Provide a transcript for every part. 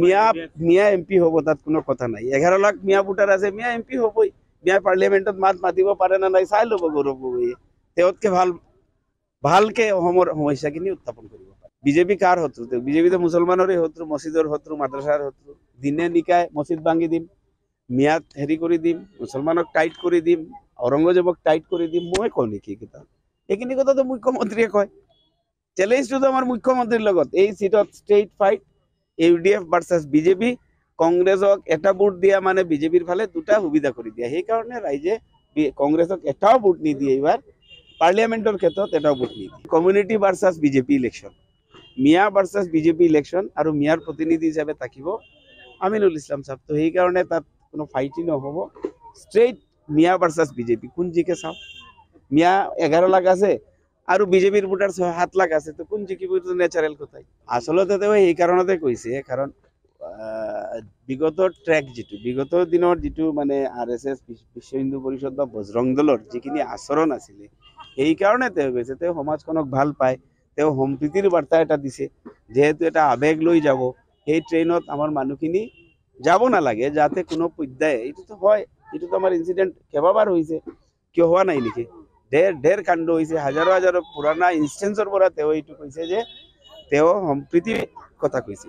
মিয়া মিয়া MP হব, তাত কোনো কথা নাই। 11 লাখ মিয়া ভোটার আছে, মিয়া এমপি হবই। মিয়া পার্লিয়ামেন্টত মাত মাতিব পাৰে না নাই চাই ল'ব গৌৰৱ গগৈয়ে। তেওঁতকে ভালকে অসমৰ সমস্যাখিনি উত্থাপন কৰিব পাৰে। বিজেপি কাৰ শত্ৰু? বিজেপি তো মুছলমানৰে শত্ৰু, মছজিদৰ শত্ৰু, মাদ্ৰাছাৰ শত্ৰু। দিনে নিকায় মছজিদ ভাঙি দিম, মিয়াত হেৰি কৰি দিম, মুছলমানক টাইট কৰি দিম, ঔৰংগজেবক টাইট কৰি দিম। মই কওঁ নেকি এইকেইটা? এইখিনি কথাটো মুখ্যমন্ত্ৰীয়ে কয়। চ্যালেঞ্জটো আমাৰ মুখ্যমন্ত্ৰীৰ লগত। এই সিটত straight fight, UDF versus BJP. কংগ্ৰেছক এটা ভোট দিয়া মানে বিজেপিৰ ফালে দুটা সুবিধা কৰি দিয়া। সেইকাৰণে ৰাইজে কংগ্ৰেছক এটাও ভোট নিদিয়ে। এইবাৰ পাৰ্লিয়ামেন্টৰ ক্ষেত্ৰত এটাও ভোট নিদিয়ে। কমিউনিটি ভাৰ্চেছ বিজেপি ইলেকশ্যন, মিয়া ভাৰ্চেছ বিজেপি ইলেকশ্যন, আৰু মিয়াৰ প্ৰতিনিধি হিচাপে থাকিব আমিনুল ইছলাম সাহেব। তো সেইকাৰণে তাত কোনো ফাইটিং নহ'ব। ষ্ট্ৰেইট মিয়া ভাৰ্চেছ বিজেপি। কোন জিকে চাওঁ। মিয়া 11 লাখ আছে আৰু বিজেপিৰ ভোটাৰ 7 লাখ আছে, তো কোন জিকিব? এইটো নেচাৰেল কথাই। আচলতে তেওঁ এই কাৰণতে কৈছে, কাৰণ বিগত ট্ৰেক বিগত দিনৰ যিটো মানে RSS, বিশ্ব হিন্দু পৰিষদ বা বজৰং দলৰ যিখিনি আচৰণ আছিলে, সেইকাৰণে তেওঁ কৈছে তেওঁ সমাজখনক ভাল পায়। তেওঁ সম্প্ৰীতিৰ বাৰ্তা এটা দিছে, যিহেতু এটা আৱেগ লৈ যাব। সেই ট্ৰেইনত আমাৰ মানুহখিনি যাব নালাগে, যাতে কোনো পৰ্যায়ে এইটোতো হয়, এইটোতো আমাৰ ইনচিডেণ্ট কেইবাবাৰ হৈছে, কিয় হোৱা নাই নেকি? ঢেৰ কাণ্ড হৈছে, হাজাৰো হাজাৰো পুৰণা ইনষ্টেঞ্চৰ পৰা তেওঁ এইটো কৈছে যে তেওঁ সম্প্ৰীতিৰ কথা কৈছে।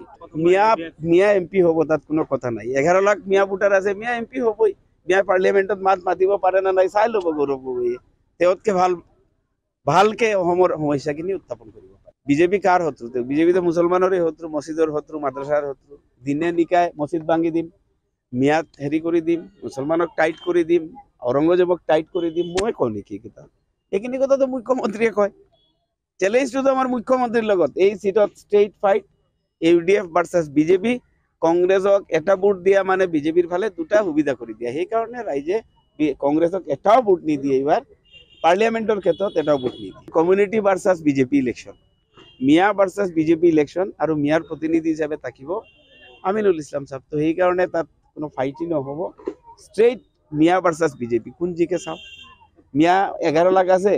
মিয়া এমপি হব, তাত কোনো কথা নাই। 11 লাখ মিয়া ভোটাৰ আছে, মিয়া এমপি হবই। মিয়া পাৰ্লিয়ামেন্টত মাত মাতিব পাৰে না নাই চাই ল'ব গৌৰৱ গগৈয়ে। তেওঁতকে ভালকে অসমৰ সমস্যাখিনি উত্থাপন কৰিব পাৰে। বিজেপি কাৰ শত্ৰু? বিজেপি তো মুছলমানৰে শত্ৰু, মছজিদৰ শত্ৰু, মাদ্ৰাছাৰ শত্ৰু। দিনে নিকায় মছজিদ ভাঙি দিম, মিয়াত হেৰি কৰি দিম, মুছলমানক টাইট কৰি দিম, ঔৰংগজেবক টাইট কৰি দিম। মই কওঁ নেকি এইকেইটা? এইখিনি কথাটো মুখ্যমন্ত্ৰীয়ে কয়। চ্যালেঞ্জটো আমাৰ মুখ্যমন্ত্ৰীৰ লগত। এই সিটত straight fight, UDF versus BJP. কংগ্ৰেছক এটা ভোট দিয়া মানে বিজেপিৰ ফালে দুটা সুবিধা কৰি দিয়া। সেইকাৰণে ৰাইজে কংগ্ৰেছক এটাও ভোট নিদিয়ে। এইবাৰ পাৰ্লিয়ামেন্টৰ ক্ষেত্ৰত এটাও ভোট নিদিয়ে। কমিউনিটি ভাৰ্চেছ বিজেপি ইলেকশ্যন, মিয়া ভাৰ্চেছ বিজেপি ইলেকশ্যন, আৰু মিয়াৰ প্ৰতিনিধি হিচাপে থাকিব আমিনুল ইছলাম সাহেব। তো সেইকাৰণে তাত কোনো ফাইটিং নহ'ব। ষ্ট্ৰেইট মিয়া ভাৰ্চেছ বিজেপি। কোন জিকে চাওঁ। মিয়া 11 লাখ আছে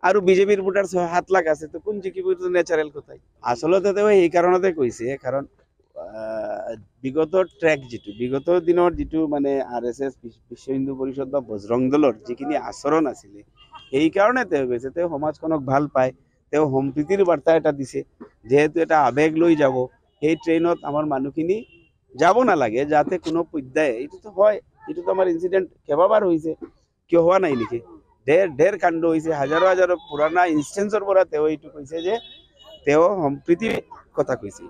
আৰু বিজেপিৰ ভোটাৰ 7 লাখ আছে, তো কোন জিকিব? এইটো নেচাৰেল কথাই। আচলতে তেওঁ এই কাৰণতে কৈছে, কাৰণ বিগত ট্ৰেক বিগত দিনৰ যিটো মানে RSS, বিশ্ব হিন্দু পৰিষদ বা বজৰং দলৰ যিখিনি আচৰণ আছিলে, সেইকাৰণে তেওঁ কৈছে তেওঁ সমাজখনক ভাল পায়। তেওঁ সম্প্ৰীতিৰ বাৰ্তা এটা দিছে, যিহেতু এটা আৱেগ লৈ যাব। সেই ট্ৰেইনত আমাৰ মানুহখিনি যাব নালাগে, যাতে কোনো পৰ্যায়ে এইটোতো হয়, এইটোতো আমাৰ ইনচিডেণ্ট কেইবাবাৰ হৈছে, কিয় হোৱা নাই নেকি? ঢেৰ কাণ্ড হৈছে, হাজাৰো হাজাৰো পুৰণা ইনষ্টেঞ্চৰ পৰা তেওঁ এইটো কৈছে যে তেওঁ সম্প্ৰীতিৰ কথা কৈছে।